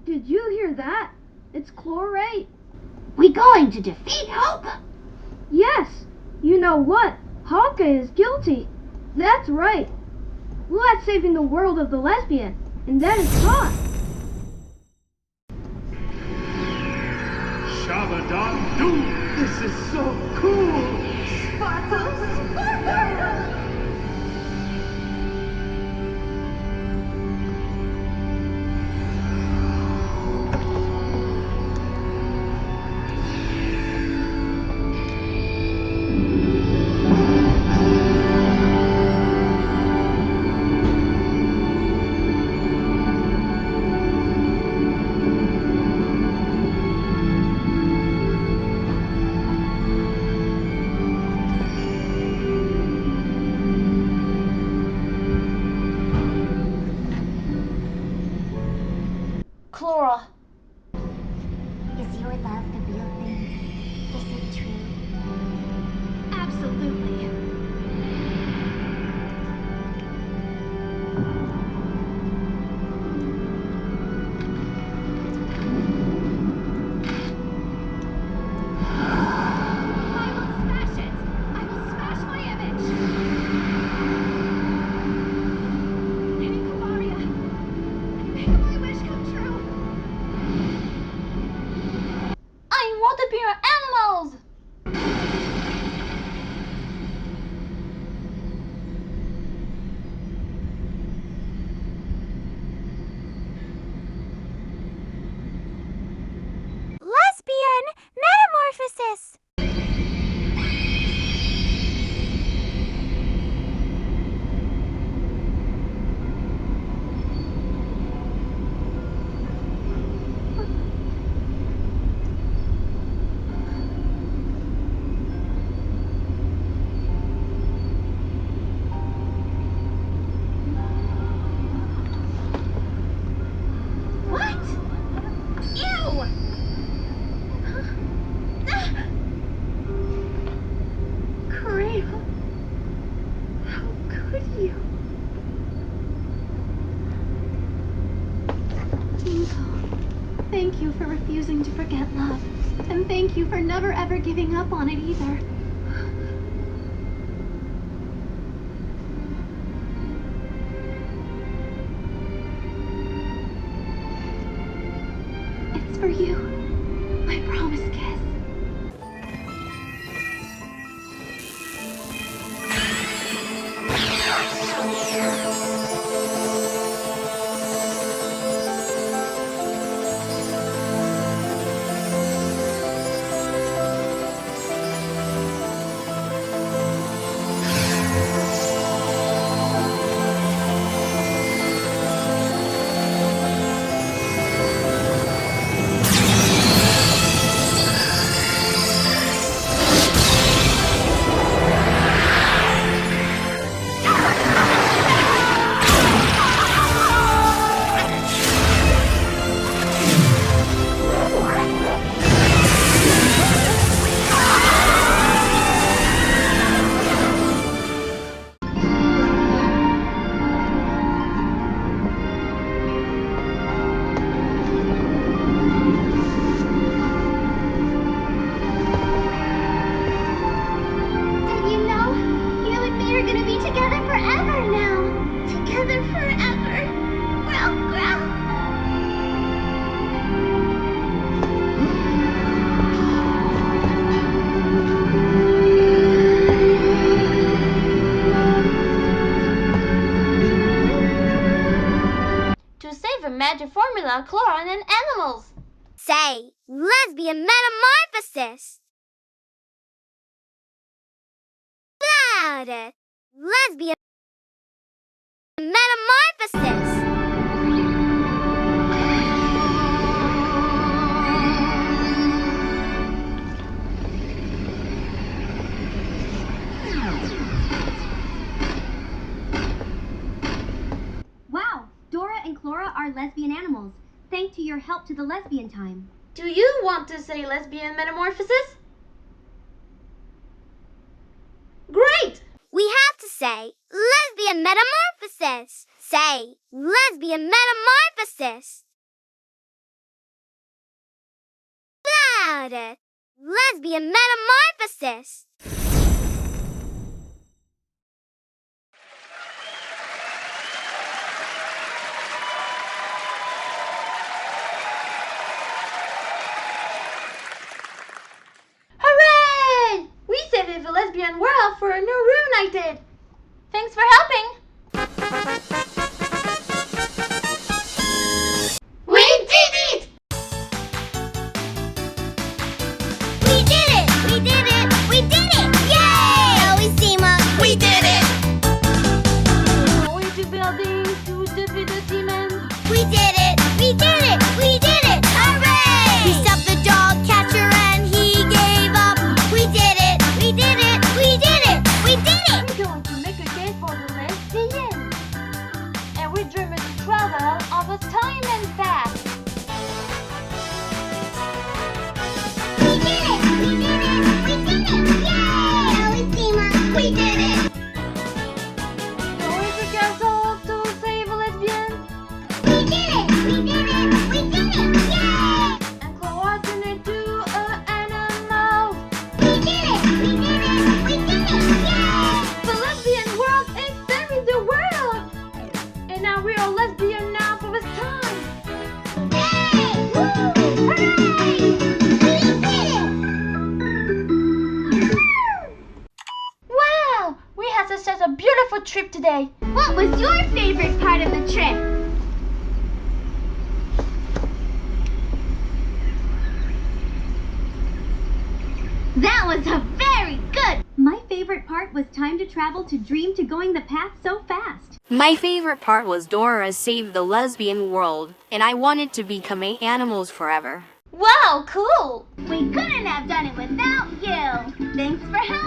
Did you hear that? It's Clora. We going to defeat Hope? Yes. You know what? Hawkeye is guilty. That's right. Let's saving the world of the lesbian, and that is caught. Shabba-dum-doo! This is so cool! Sparkle, sparkle! Clora. Is your love the real thing? Is it true? Absolutely. I will smash it! I will smash my image! Hey, Kamaria! Make my wish come true! I want to be animals! Lesbian metamorphosis! What? Ew! Clora, how could you? Thank you for refusing to forget love. And thank you for never ever giving up on it either. It's for you. My promise kiss. Did you know? You and me are gonna be together forever now! Together forever! Growl, growl! To save a magic formula, Clora and animals. Say, lesbian metamorphosis! Louder! Lesbian metamorphosis! Wow, Dora and Clora are lesbian animals, thanks to your help to the lesbian time. Do you want to say lesbian metamorphosis? Great! We have to say lesbian metamorphosis. Say lesbian metamorphosis. about it. Lesbian metamorphosis. Hooray! We saved the lesbian world for a new reunited. Thanks for helping. We did it! We did it! We did it! We did it! Yay! Always team up. We did it! Going to buildings to defeat the demons. We did it! We did it! We did it! Hooray! We stopped the dog catcher and he gave up. We did it! We did it! We did it! We did it! We're going to make a game for the lesbians. And we dream to travel over time and back. We did it! We did it! We did it! Yay! Always team up. We did it! Going to castle to save a lesbian. We did it! We did it! We did it! Yay! And Clora turned into an animal. We did it! We did it! We did it! Yay! The lesbian world is saving the world. And now we are lesbian now for this time. Yay! Woo! Hooray! We did it! Wow! We had such a beautiful trip today. What was your favorite part of the trip? That was a very good! My favorite part was time to travel to dream to going the path so fast. My favorite part was Dora saved the lesbian world, and I wanted to become animals forever. Wow, cool! We couldn't have done it without you. Thanks for helping.